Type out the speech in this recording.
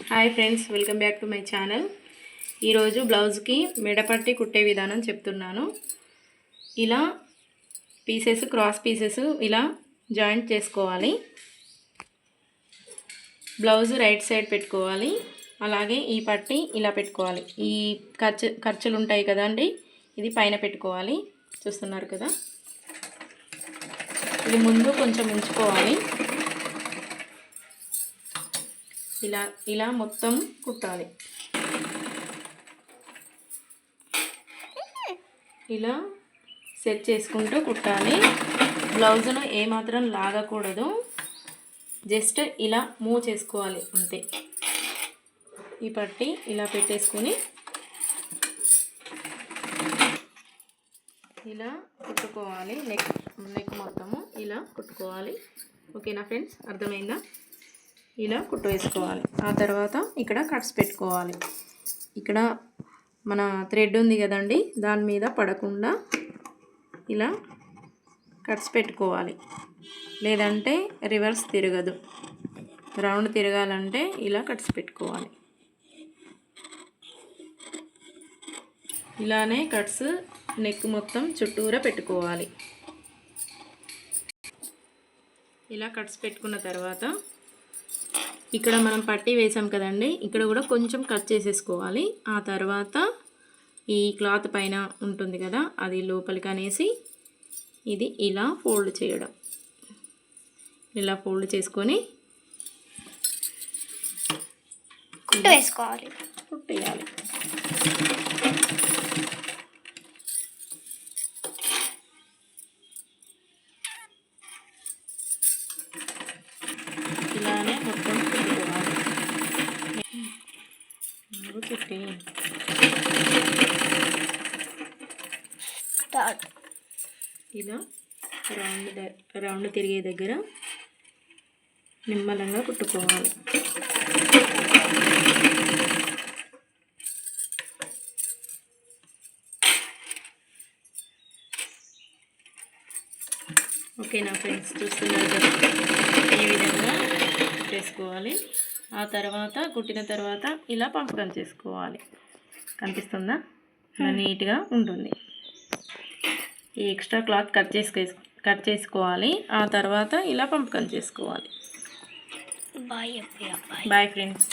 Hi friends, welcome back to my channel. ఈరోజు బ్లౌజ్కి మెడపట్టి కుట్టే విధానం చెప్తున్నాను. ఇలా పీసెస్, క్రాస్ పీసెస్ ఇలా జాయింట్ చేసుకోవాలి. బ్లౌజ్ రైట్ సైడ్ పెట్టుకోవాలి. అలాగే ఈ పట్టి ఇలా పెట్టుకోవాలి. ఈ ఖర్చులు ఉంటాయి కదండి, ఇది పైన పెట్టుకోవాలి. చూస్తున్నారు కదా, ఇది ముందు కొంచెం ఉంచుకోవాలి. ఇలా మొత్తం కుట్టాలి. ఇలా సెట్ చేసుకుంటూ కుట్టాలి. బ్లౌజ్ను ఏమాత్రం లాగకూడదు, జస్ట్ ఇలా మూవ్ చేసుకోవాలి అంతే. ఈ పట్టి ఇలా పెట్టేసుకొని ఇలా కుట్టుకోవాలి. నెక్ మొత్తము ఇలా కుట్టుకోవాలి. ఓకేనా ఫ్రెండ్స్, అర్థమైందా? ఇలా కుట్టు వేసుకోవాలి. ఆ తర్వాత ఇక్కడ కట్స్ పెట్టుకోవాలి. ఇక్కడ మన థ్రెడ్ ఉంది కదండి, దాని మీద పడకుండా ఇలా కట్స్ పెట్టుకోవాలి. లేదంటే రివర్స్ తిరగదు. రౌండ్ తిరగాలంటే ఇలా కట్స్ పెట్టుకోవాలి. ఇలానే కట్స్ నెక్ మొత్తం చుట్టూరా పెట్టుకోవాలి. ఇలా కట్స్ పెట్టుకున్న తర్వాత ఇక్కడ మనం పట్టి వేసాం కదండి, ఇక్కడ కూడా కొంచెం కట్ చేసేసుకోవాలి. ఆ తర్వాత ఈ క్లాత్ పైన ఉంటుంది కదా, అది లోపలికి అనేసి ఇది ఇలా ఫోల్డ్ చేయడం. ఇలా ఫోల్డ్ చేసుకొని కుట్టు వేసుకోవాలి. కుట్టేయాలి. ఇలానే మొత్తం కుట్టుకోవాలి. ఇలా రౌండ్ తిరిగే దగ్గర నిమ్మలంగా కుట్టుకోవాలి. ఓకేనా ఫ్రెండ్స్, చూస్తున్నారు కదా, ఈ విధంగా కుట్టేసుకోవాలి. ఆ తర్వాత కుట్టిన తర్వాత ఇలా పంపకం చేసుకోవాలి. కనిపిస్తుందా? ఇలా నీట్గా ఉంటుంది. ఈ ఎక్స్ట్రా క్లాత్ కట్ చేసుకోవాలి. ఆ తర్వాత ఇలా పంపకం చేసుకోవాలి. Boy friends.